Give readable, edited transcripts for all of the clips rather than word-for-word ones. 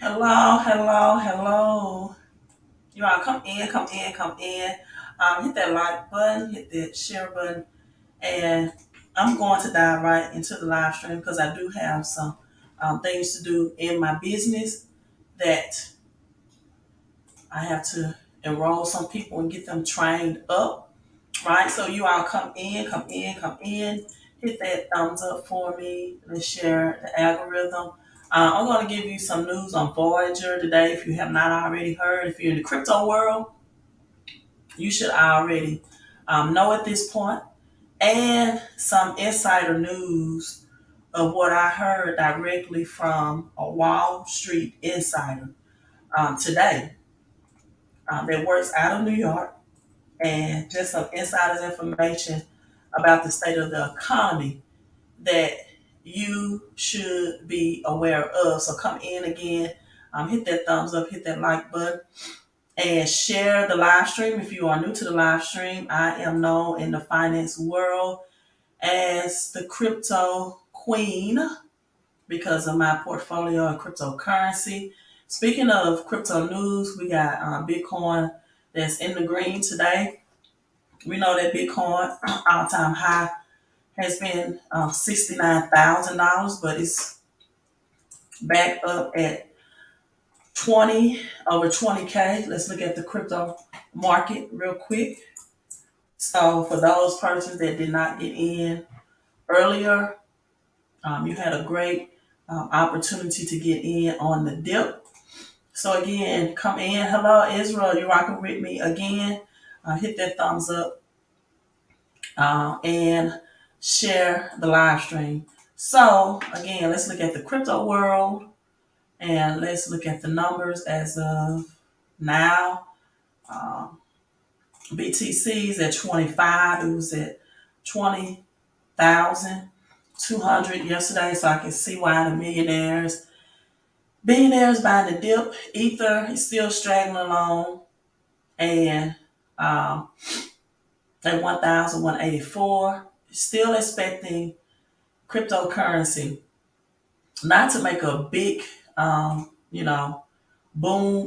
Hello, hello, hello. You all come in, come in, come in. Hit that like button, hit that share button, and I'm going to dive right into the live stream because I do have some things to do in my business that I have to enroll some people and get them trained up, right? So you all come in, come in, come in. Hit that thumbs up for me. Let's share the algorithm. I'm going to give you some news on Voyager today. If you have not already heard, if you're in the crypto world, you should already know at this point, and some insider news of what I heard directly from a Wall Street insider today that works out of New York, and just some insider's information about the state of the economy that you should be aware of. So come in again, hit that thumbs up, hit that like button, and share the live stream. If you are new to the live stream, I am known in the finance world as the crypto queen because of my portfolio in cryptocurrency. Speaking of crypto news, we got Bitcoin that's in the green today. We know that Bitcoin all-time high has been $69,000, but it's back up at 20 over 20K. Let's look at the crypto market real quick. So for those persons that did not get in earlier, you had a great opportunity to get in on the dip. So again, come in. Hello, Israel. You're rocking with me again. Hit that thumbs up and share the live stream. So again, let's look at the crypto world and let's look at the numbers as of now. Um, BTC is at 25. It was at 20,200 yesterday. So I can see why the billionaires buying the dip. Ether is still straggling along, and um, at 1,184. Still expecting cryptocurrency not to make a big, boom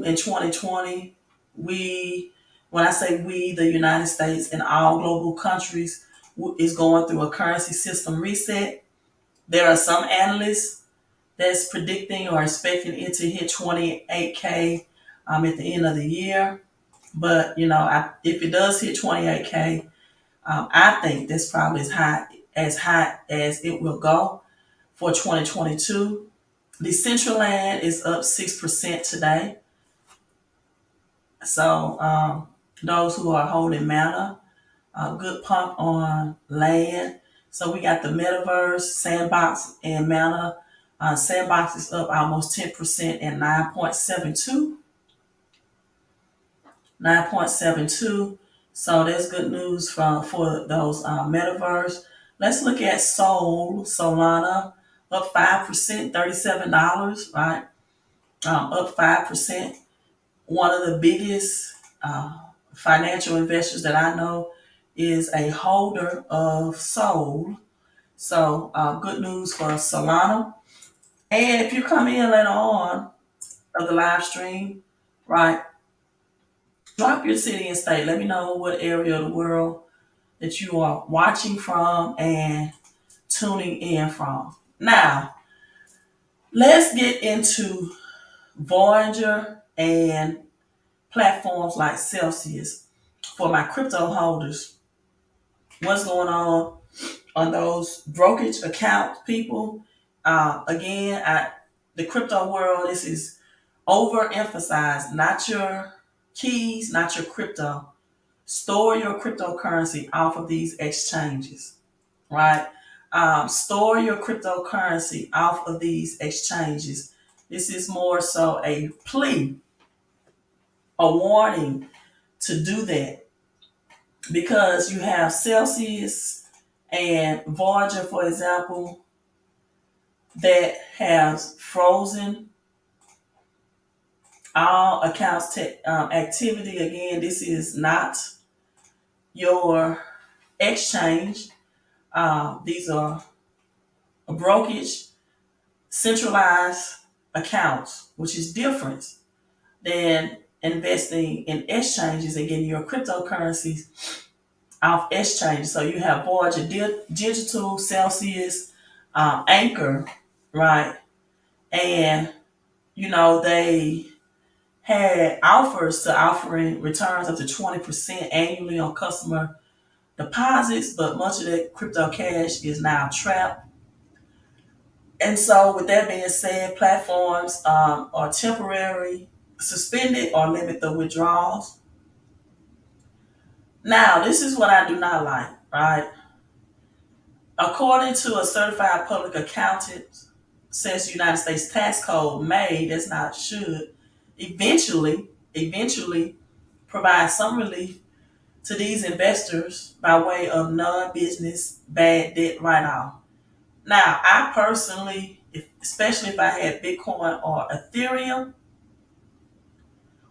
in 2020. When I say we, the United States and all global countries is going through a currency system reset. There are some analysts that's predicting or expecting it to hit 28K at the end of the year. But if it does hit 28K, I think that's probably as it will go for 2022. Decentraland is up 6% today. So those who are holding Mana, a good pump on land. So we got the Metaverse, Sandbox, and Mana. Sandbox is up almost 10% at 9.72. 9.72. So that's good news for those Metaverse. Let's look at Solana, up 5%, $37, right? Up 5%. One of the biggest financial investors that I know is a holder of Sol. So good news for Solana. And if you come in later on of the live stream, right, drop your city and state. Let me know what area of the world that you are watching from and tuning in from. Now, let's get into Voyager and platforms like Celsius for my crypto holders. What's going on those brokerage accounts, people? The crypto world, this is overemphasized. Not your keys, not your crypto. Store your cryptocurrency off of these exchanges, right? Store your cryptocurrency off of these exchanges. This is more so a plea, a warning to do that because you have Celsius and Voyager, for example, that has frozen all accounts activity. Again, this is not your exchange. These are a brokerage, centralized accounts, which is different than investing in exchanges and getting your cryptocurrencies off exchanges. So you have Voyager Digital, Celsius, Anchor, right? And they had offers to offering returns up to 20% annually on customer deposits, but much of that crypto cash is now trapped. And so, with that being said, platforms are temporarily suspended or limit the withdrawals. Now, this is what I do not like, right? According to a certified public accountant, says United States tax code may, that's not should, eventually provide some relief to these investors by way of non-business bad debt write-off. Now, I personally, especially if I had Bitcoin or Ethereum,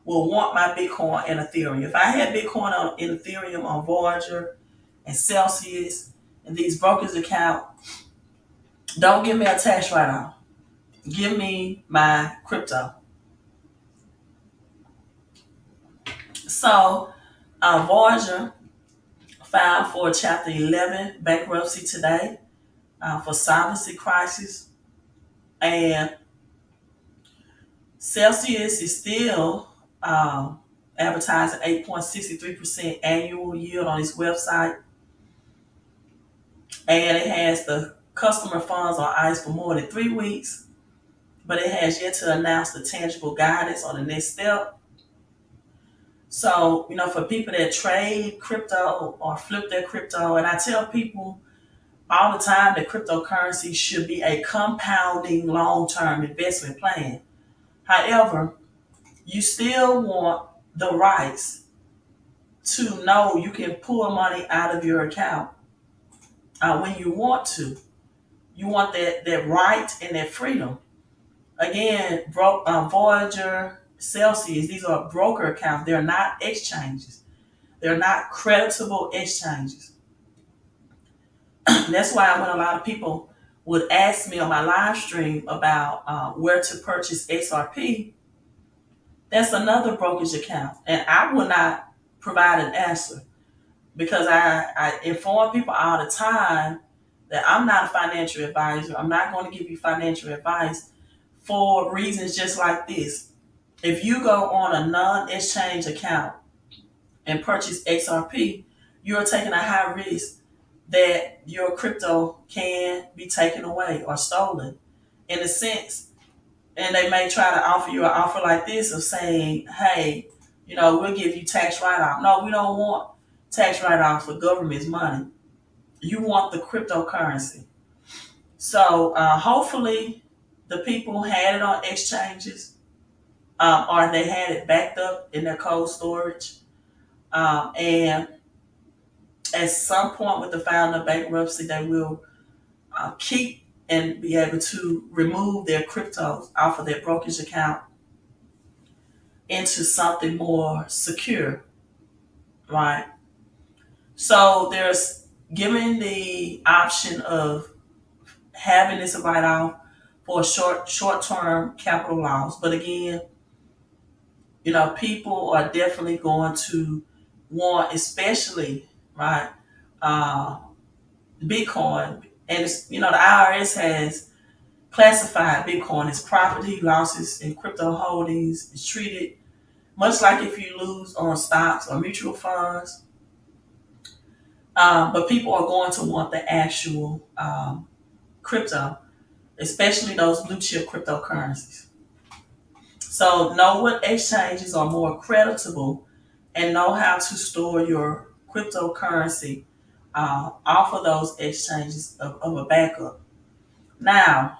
will want my Bitcoin and Ethereum. If I had Bitcoin in Ethereum on Voyager and Celsius and these brokers account, don't give me a tax write-off. Give me my crypto. So, Voyager filed for Chapter 11 bankruptcy today for solvency crisis, and Celsius is still advertising 8.63% annual yield on its website, and it has the customer funds on ice for more than 3 weeks, but it has yet to announce the tangible guidance on the next step. So, for people that trade crypto or flip their crypto, and I tell people all the time that cryptocurrency should be a compounding long-term investment plan. However, you still want the rights to know you can pull money out of your account when you want to. You want that right and that freedom. Again, Voyager, Celsius, these are broker accounts. They're not exchanges. They're not creditable exchanges. That's why when a lot of people would ask me on my live stream about where to purchase XRP, that's another brokerage account. And I will not provide an answer because I inform people all the time that I'm not a financial advisor. I'm not going to give you financial advice for reasons just like this. If you go on a non-exchange account and purchase XRP, you're taking a high risk that your crypto can be taken away or stolen in a sense. And they may try to offer you an offer like this of saying, hey, we'll give you tax write-off. No, we don't want tax write-offs for government's money. You want the cryptocurrency. So hopefully the people had it on exchanges or they had it backed up in their cold storage. And at some point with the filing of bankruptcy, they will keep and be able to remove their cryptos off of their brokerage account into something more secure, right? So there's giving the option of having this write-off for short-term capital loss. But again, people are definitely going to want, especially, right, Bitcoin. And the IRS has classified Bitcoin as property. Losses in crypto holdings is treated much like if you lose on stocks or mutual funds. But people are going to want the actual crypto, especially those blue chip cryptocurrencies. So know what exchanges are more creditable and know how to store your cryptocurrency off of those exchanges of a backup. Now,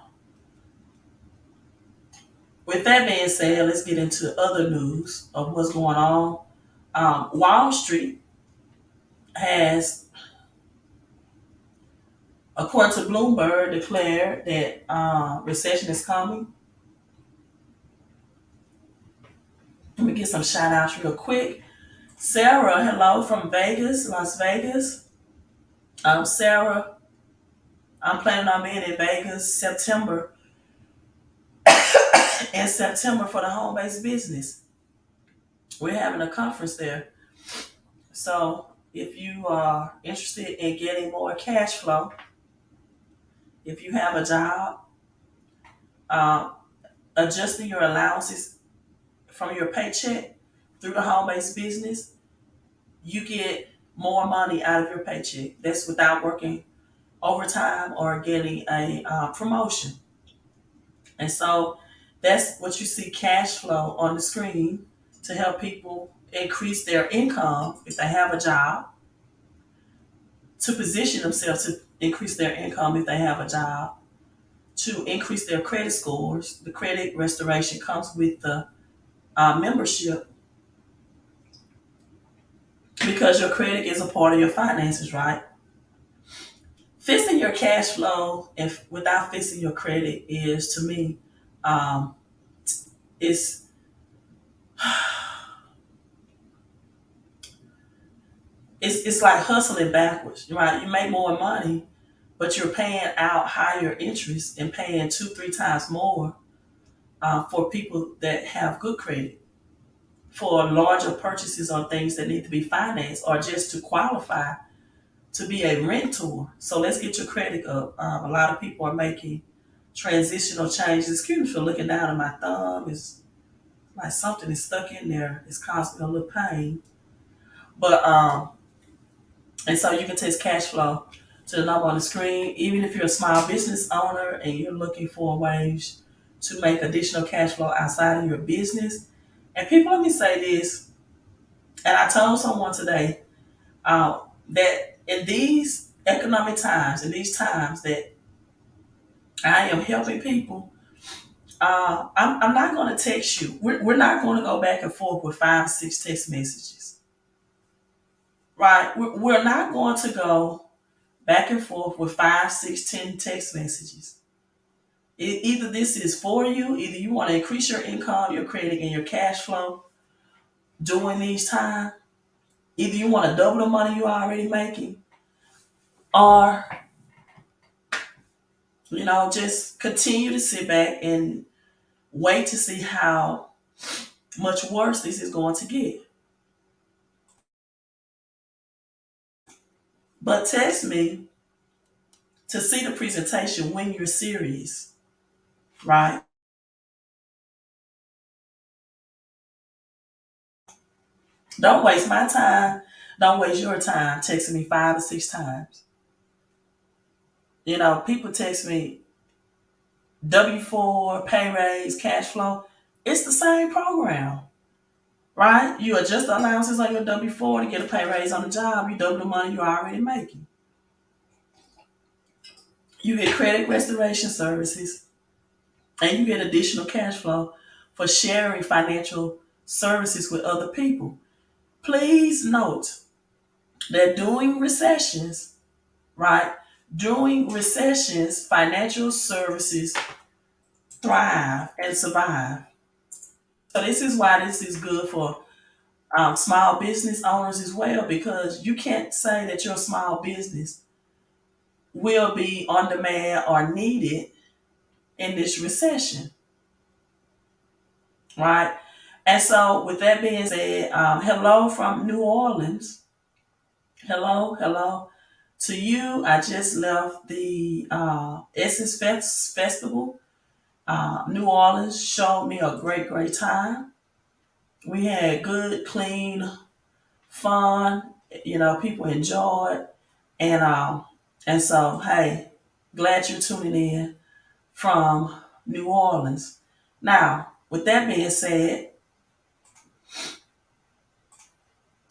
with that being said, let's get into other news of what's going on. Wall Street has, according to Bloomberg, declared that recession is coming. Let me get some shout outs real quick. Sarah, hello from Vegas, Las Vegas. Sarah, I'm planning on being in Vegas September in September for the home based business. We're having a conference there. So if you are interested in getting more cash flow, if you have a job, uh, adjusting your allowances from your paycheck through the home based business, you get more money out of your paycheck. That's without working overtime or getting a promotion. And so that's what you see cash flow on the screen to help people increase their income if they have a job, to position themselves to increase their income if they have a job, to increase their credit scores. The credit restoration comes with the membership because your credit is a part of your finances, right? Fixing your cash flow if without fixing your credit is to me um, it's it's like hustling backwards, right? You make more money, but you're paying out higher interest and paying two, three times more for people that have good credit for larger purchases on things that need to be financed or just to qualify to be a rentor. So let's get your credit up. A lot of people are making transitional changes. Excuse me for looking down at my thumb. It's like something is stuck in there. It's causing a little pain. But and so you can test cash flow to the number on the screen. Even if you're a small business owner and you're looking for ways to make additional cash flow outside of your business. And people, let me say this, and I told someone today that in these economic times, in these times that I am helping people, I'm not going to text you. We're not going to go back and forth with 5 or 6 text messages, right? We're not going to go back and forth with 5, 6, 10 text messages. Either this is for you, either you want to increase your income, your credit, and your cash flow during these times. Either you want to double the money you're already making, or just continue to sit back and wait to see how much worse this is going to get. But text me to see the presentation when you're serious, right? Don't waste my time. Don't waste your time texting me 5 or 6 times. People text me W-4, pay raise, cash flow. It's the same program, right? You adjust the allowances on your W-4 to get a pay raise on the job. You double the money you're already making. You get credit restoration services and you get additional cash flow for sharing financial services with other people. Please note that during recessions, right? During recessions, financial services thrive and survive. So this is why this is good for small business owners as well, because you can't say that your small business will be on demand or needed in this recession, right? And so, with that being said, hello from New Orleans. Hello, hello to you. I just left the Essence Festival. New Orleans showed me a great, great time. We had good, clean, fun. People enjoyed, and so hey, glad you're tuning in from New Orleans. Now, with that being said,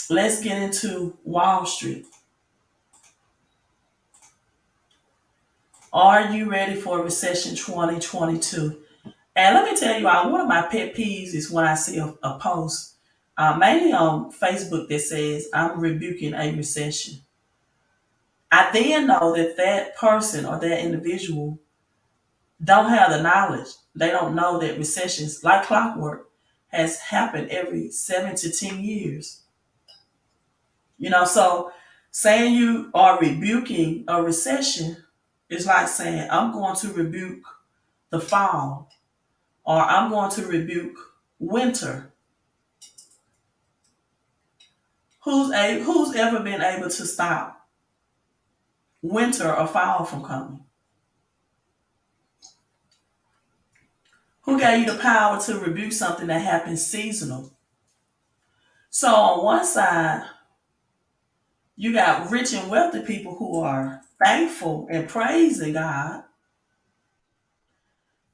let's get into Wall Street. Are you ready for recession 2022? And let me tell you, one of my pet peeves is when I see a post, mainly on Facebook, that says, I'm rebuking a recession. I then know that that person or that individual don't have the knowledge. They don't know that recessions, like clockwork, has happened every 7 to 10 years. So saying you are rebuking a recession is like saying, I'm going to rebuke the fall. or I'm going to rebuke winter. Who's ever been able to stop winter or fall from coming? Who gave you the power to rebuke something that happens seasonal? So on one side, you got rich and wealthy people who are thankful and praising God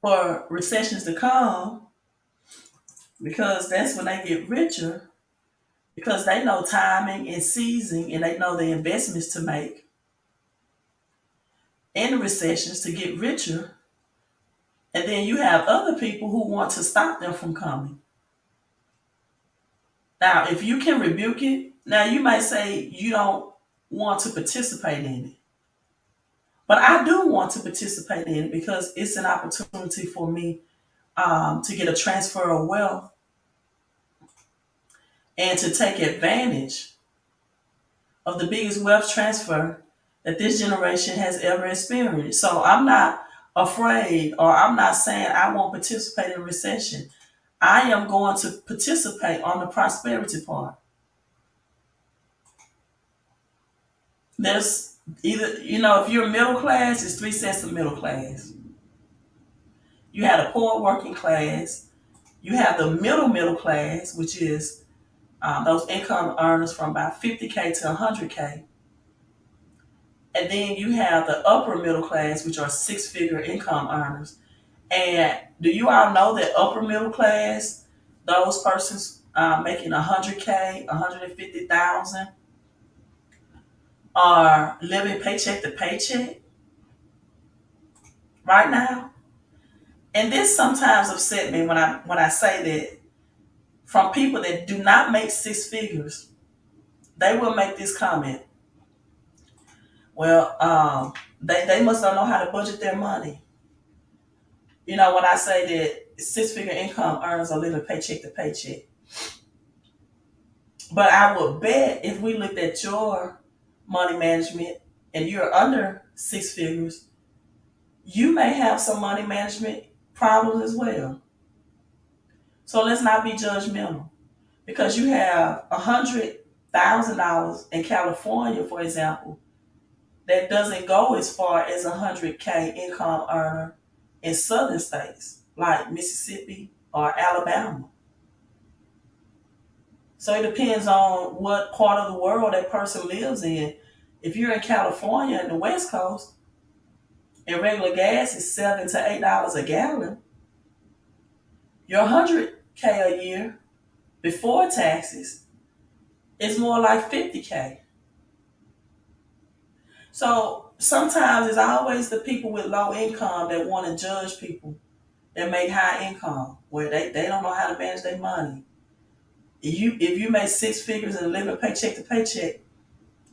for recessions to come because that's when they get richer because they know timing and season and they know the investments to make in the recessions to get richer. And then you have other people who want to stop them from coming. Now, if you can rebuke it, now you might say you don't want to participate in it. But I do want to participate in it because it's an opportunity for me to get a transfer of wealth and to take advantage of the biggest wealth transfer that this generation has ever experienced. So I'm not afraid or I'm not saying I won't participate in a recession. I am going to participate on the prosperity part. There's either, if you're middle class, it's three sets of middle class. You have the poor working class. You have the middle class, which is those income earners from about 50K to 100K. And then you have the upper middle class, which are six-figure income earners. And do you all know that upper middle class, those persons making 100K, 150,000, are living paycheck to paycheck right now? And this sometimes upset me when I say that from people that do not make six figures, they will make this comment. Well, they must not know how to budget their money. When I say that six-figure income earners are living paycheck to paycheck. But I would bet if we looked at your money management and you're under six figures, you may have some money management problems as well. So let's not be judgmental because you have $100,000 in California, for example, that doesn't go as far as 100K income earner in southern states like Mississippi or Alabama. So it depends on what part of the world that person lives in. If you're in California in the West Coast and regular gas is $7 to $8 a gallon, your 100K a year before taxes is more like 50K. So sometimes it's always the people with low income that want to judge people that make high income, where they don't know how to manage their money. If you make six figures and living paycheck to paycheck,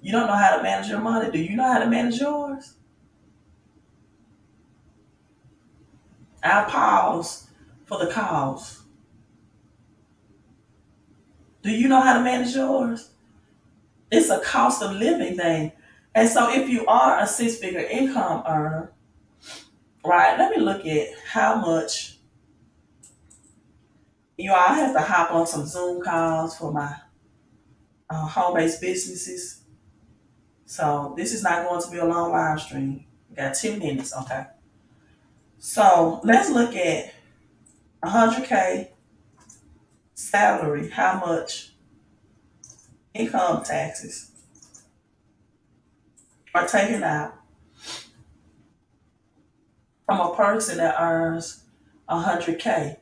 you don't know how to manage your money. Do you know how to manage yours? I'll pause for the cause. Do you know how to manage yours? It's a cost of living thing. And so if you are a six-figure income earner, right, let me look at how much. I have to hop on some Zoom calls for my home-based businesses. So this is not going to be a long live stream. We got 10 minutes, okay? So let's look at 100K salary, how much income taxes are taken out from a person that earns 100K.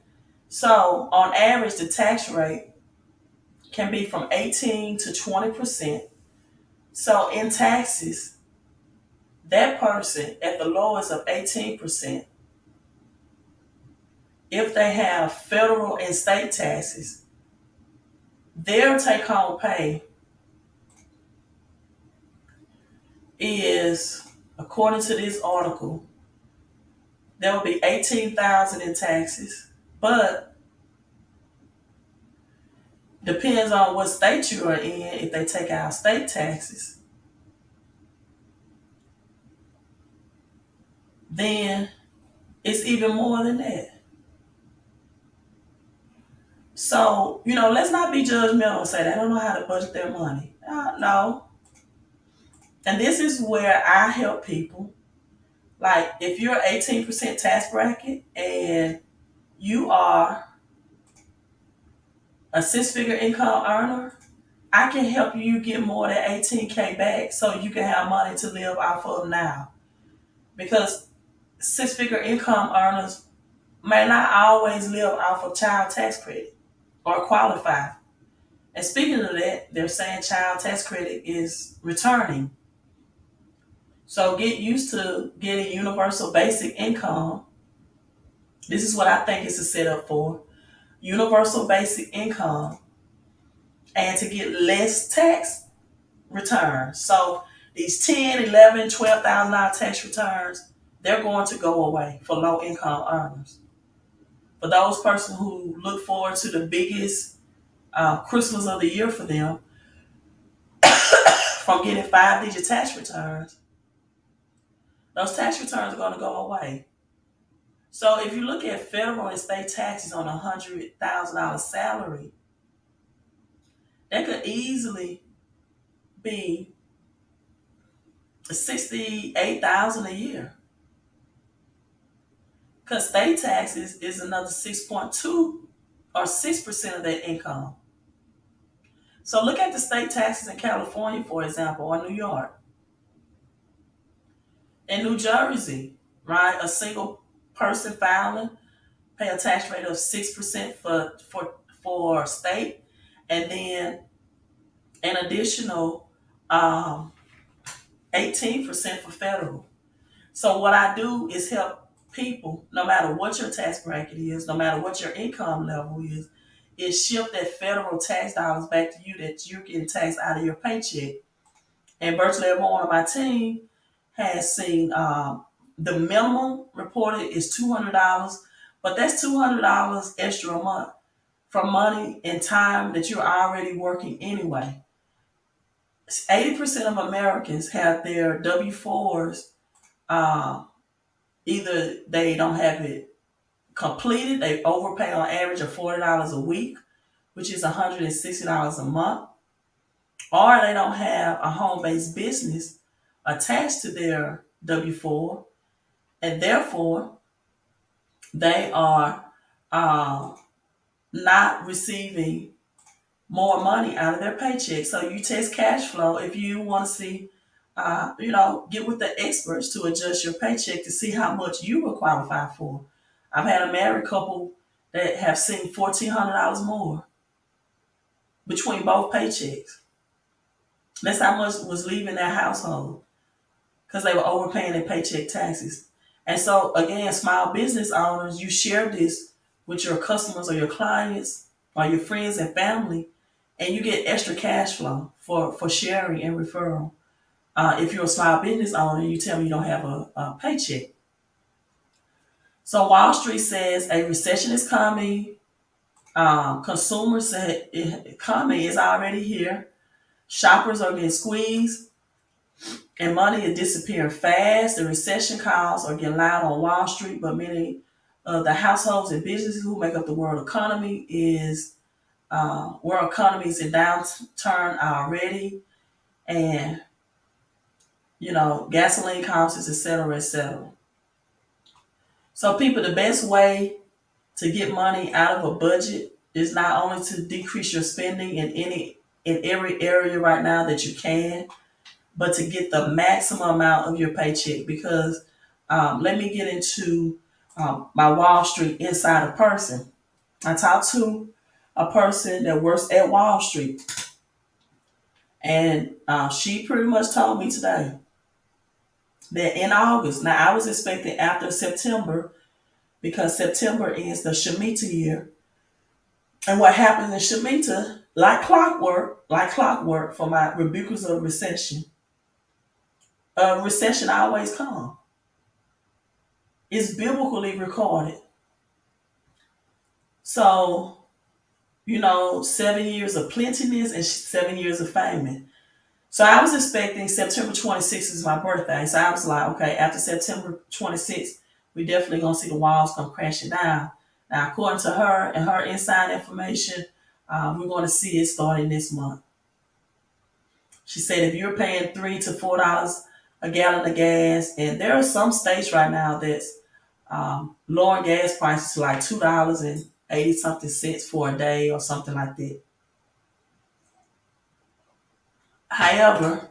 So on average, the tax rate can be from 18 to 20%. So in taxes, that person at the lowest of 18%, if they have federal and state taxes, their take-home pay is, according to this article, there will be 18,000 in taxes, but depends on what state you are in. If they take out state taxes, then it's even more than that. So, let's not be judgmental and say they don't know how to budget their money. No. And this is where I help people. Like, if you're 18% tax bracket and you are a six-figure income earner, I can help you get more than 18K back so you can have money to live off of now. Because six-figure income earners may not always live off of child tax credit or qualify. And speaking of that, they're saying child tax credit is returning. So get used to getting universal basic income. This is what I think it's a setup for. Universal basic income and to get less tax returns. So these 10, 11, $12,000 tax returns, they're going to go away for low income earners. For those persons who look forward to the biggest Christmas of the year for them, from getting 5-digit tax returns, those tax returns are going to go away. So if you look at federal and state taxes on a $100,000 salary, that could easily be 68,000 a year. Because state taxes is another 6.2 or 6% of their income. So look at the state taxes in California, for example, or New York. In New Jersey, right, a single person filing pay a tax rate of 6% for state, and then an additional 18% for federal. So what I do is help people, no matter what your tax bracket is, no matter what your income level is shift that federal tax dollars back to you that you're getting taxed out of your paycheck. And virtually everyone on my team has seen the minimum reported is $200, but that's $200 extra a month from money and time that you're already working anyway. 80% of Americans have their W-4s, either they don't have it completed, they overpay on average of $40 a week, which is $160 a month, or they don't have a home-based business attached to their W-4, and therefore they are uh, not receiving more money out of their paycheck. So you test cash flow if you want to see, get with the experts to adjust your paycheck to see how much you will qualify for. I've had a married couple that have seen $1,400 more between both paychecks. That's how much was leaving their household because they were overpaying their paycheck taxes. And so, again, small business owners, you share this with your customers or your clients or your friends and family, and you get extra cash flow for sharing and referral. If you're a small business owner, you tell me you don't have a paycheck. So Wall Street says a recession is coming. Consumers say economy is already here. Shoppers are getting squeezed, and money is disappearing fast. The recession calls are getting loud on Wall Street, but many of the households and businesses who make up the world economy is in downturn already, and gasoline costs, et cetera, et cetera. So, people, the best way to get money out of a budget is not only to decrease your spending in every area right now that you can, but to get the maximum amount of your paycheck. Because let me get into my Wall Street insider person. I talked to a person that works at Wall Street, and she pretty much told me today that in August, now I was expecting after September, because September is the Shemitah year. And what happens in Shemitah, like clockwork for my rebukers of recession, recession always comes. It's biblically recorded. So, 7 years of plentiness and 7 years of famine. So I was expecting September 26th is my birthday. So I was like, okay, after September 26th, we definitely gonna see the walls come crashing down. Now, according to her and her inside information, we're going to see it starting this month. She said if you're paying $3 to $4 a gallon of gas, and there are some states right now that's lowering gas prices to like $2.80 something cents for a day or something like that. However,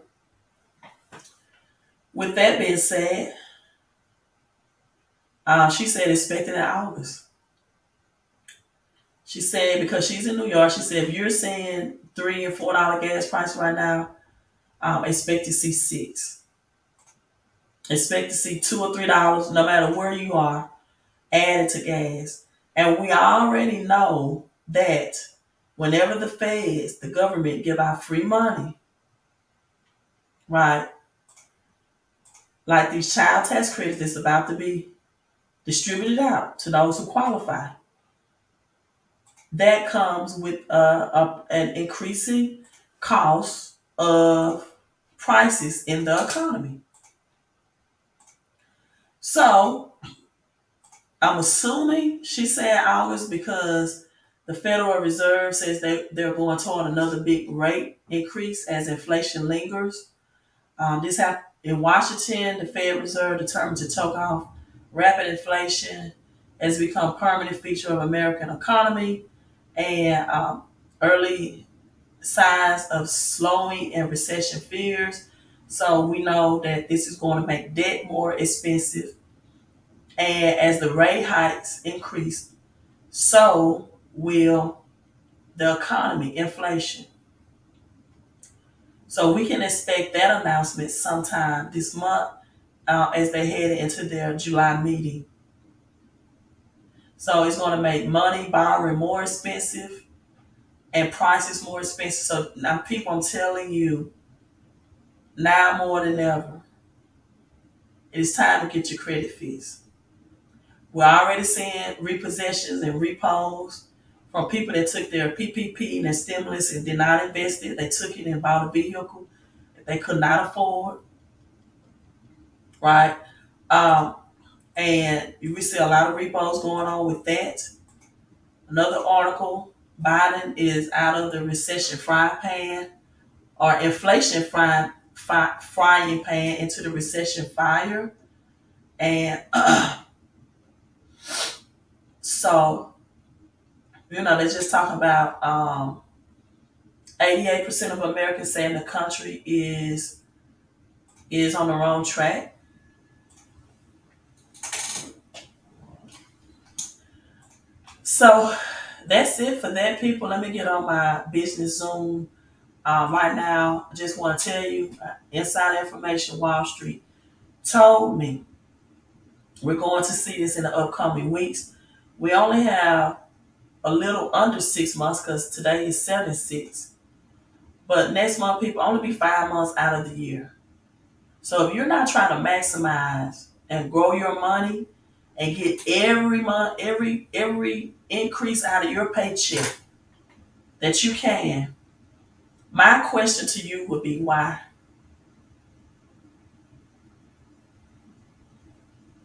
with that being said, she said expect it in August. She said because she's in New York, she said if you're seeing $3 and $4 gas price right now, expect to see six. Expect to see $2 or $3, no matter where you are, added to gas. And we already know that whenever the feds, the government, give out free money, right? Like these child tax credits that's about to be distributed out to those who qualify. That comes with an increasing cost of prices in the economy. So I'm assuming she said August because the Federal Reserve says they're going toward another big rate increase as inflation lingers. This happened in Washington. The Fed Reserve determined to choke off rapid inflation has become a permanent feature of American economy, and early signs of slowing and recession fears. So we know that this is going to make debt more expensive, and as the rate hikes increase, so will the economy, inflation. So we can expect that announcement sometime this month as they head into their July meeting. So it's going to make money borrowing more expensive and prices more expensive. So now, people, I'm telling you, now more than ever, it is time to get your credit fixed. We're already seeing repossessions and repos from people that took their PPP and their stimulus and did not invest it. They took it and bought a vehicle that they could not afford, right? Um, and we see a lot of repos going on with that. Another article, Biden is out of the recession frying pan or inflation frying pan into the recession fire. And so, they're just talking about 88% of Americans saying the country is on the wrong track. So that's it for that, people. Let me get on my business Zoom. Right now, I just want to tell you, inside information, Wall Street told me we're going to see this in the upcoming weeks. We only have a little under 6 months because today is 7/6. But next month, people, only be 5 months out of the year. So if you're not trying to maximize and grow your money and get every month, every increase out of your paycheck that you can, my question to you would be why?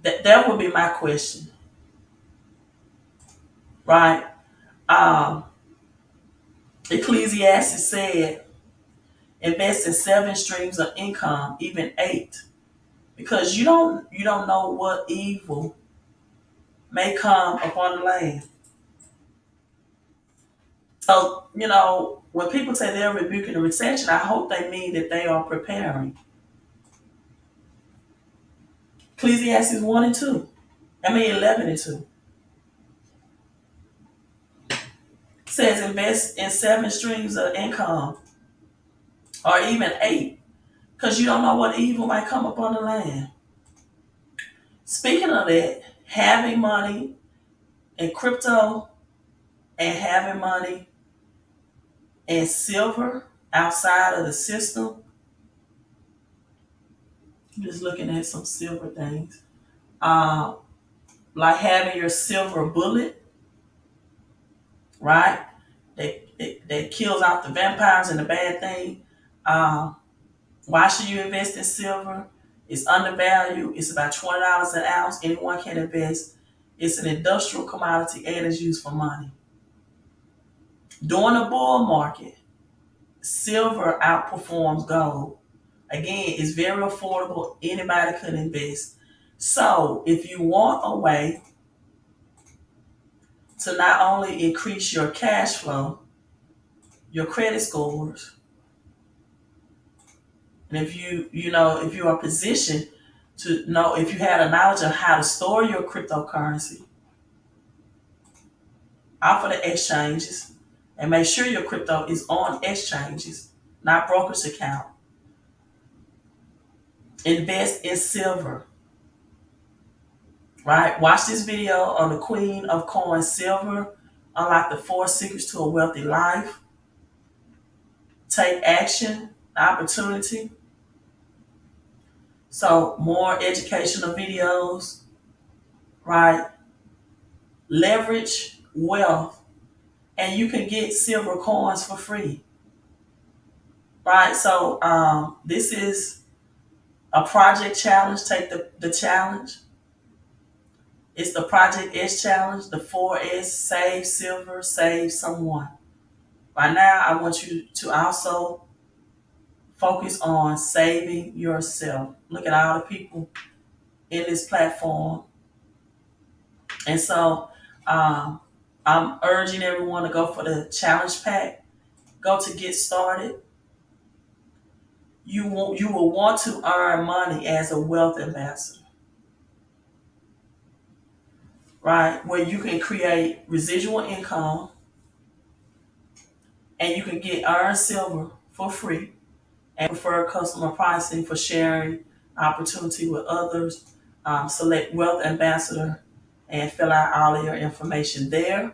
That would be my question, right? Um, Ecclesiastes said, invest in 7 streams of income, even 8, because you don't know what evil may come upon the land. So, when people say they're rebuking the recession, I hope they mean that they are preparing. Ecclesiastes 1 and 2. I mean 11 and 2. Says invest in 7 streams of income or even 8, because you don't know what evil might come upon the land. Speaking of that, having money in crypto and having money in silver outside of the system. I'm just looking at some silver things. Um, like having your silver bullet, right? That kills out the vampires and the bad thing. Um, why should you invest in silver? It's undervalued. It's about $20 an ounce. Anyone can invest. It's an industrial commodity and is used for money. During the bull market, silver outperforms gold. Again, it's very affordable. Anybody could invest. So if you want a way to not only increase your cash flow, your credit scores, and if you are positioned to know, if you had a knowledge of how to store your cryptocurrency off of the exchanges, and make sure your crypto is on exchanges, not broker's account. Invest in silver, right? Watch this video on the Queen of Coins, silver. Unlock the 4 secrets to a wealthy life. Take action, opportunity. So more educational videos, right? Leverage wealth, and you can get silver coins for free, right? So this is a project challenge. Take the challenge. It's the Project S challenge, the 4S, save silver, save someone. By now, I want you to also focus on saving yourself. Look at all the people in this platform. And so I'm urging everyone to go for the challenge pack. Go to get started. You will want to earn money as a wealth ambassador, right? Where you can create residual income and you can get earn silver for free and preferred customer pricing for sharing opportunity with others. Select wealth ambassador and fill out all of your information there.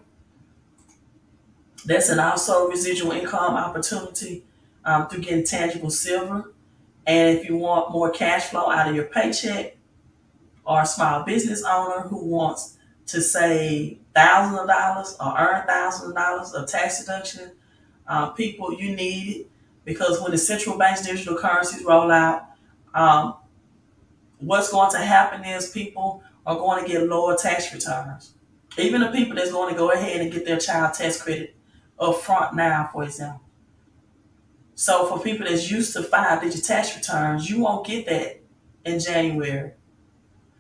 That's an also residual income opportunity through getting tangible silver. And if you want more cash flow out of your paycheck, or a small business owner who wants to save thousands of dollars or earn thousands of dollars of tax deduction, people, you need it, because when the central bank's digital currencies roll out, um, what's going to happen is people are going to get lower tax returns. Even the people that's going to go ahead and get their child tax credit up front now, for example. So for people that's used to 5-digit tax returns, you won't get that in January.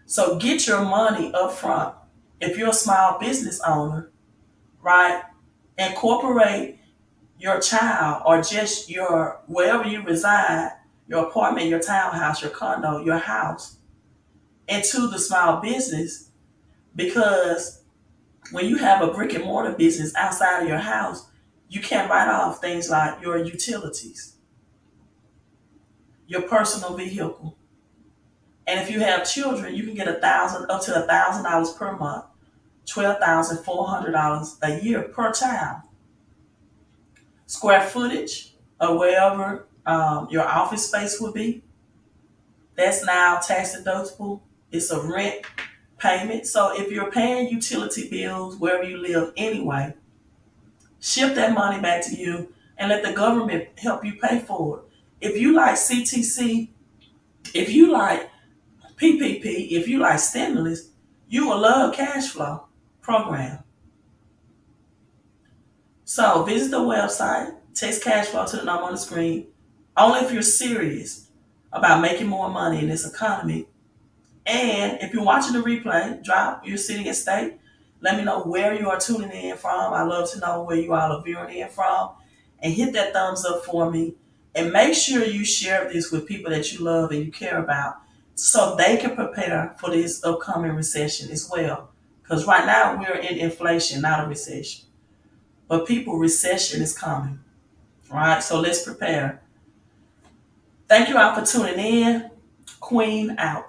So get your money up front. If you're a small business owner, right, incorporate your child or just your, wherever you reside, your apartment, your townhouse, your condo, your house, into the small business, because when you have a brick and mortar business outside of your house, you can write off things like your utilities, your personal vehicle. And if you have children, you can get up to $1,000 per month, $12,400 a year per child. Square footage or wherever your office space would be, that's now tax deductible. It's a rent payment. So if you're paying utility bills wherever you live anyway, shift that money back to you and let the government help you pay for it. If you like CTC, if you like PPP, if you like stimulus, you will love cash flow program. So visit the website, text cash flow to the number on the screen. Only if you're serious about making more money in this economy. And if you're watching the replay, drop your city and state. Let me know where you are tuning in from. I love to know where you all are viewing in from. And hit that thumbs up for me. And make sure you share this with people that you love and you care about, so they can prepare for this upcoming recession as well. Because right now we're in inflation, not a recession. But people, recession is coming. All right, so let's prepare. Thank you all for tuning in. Queen out.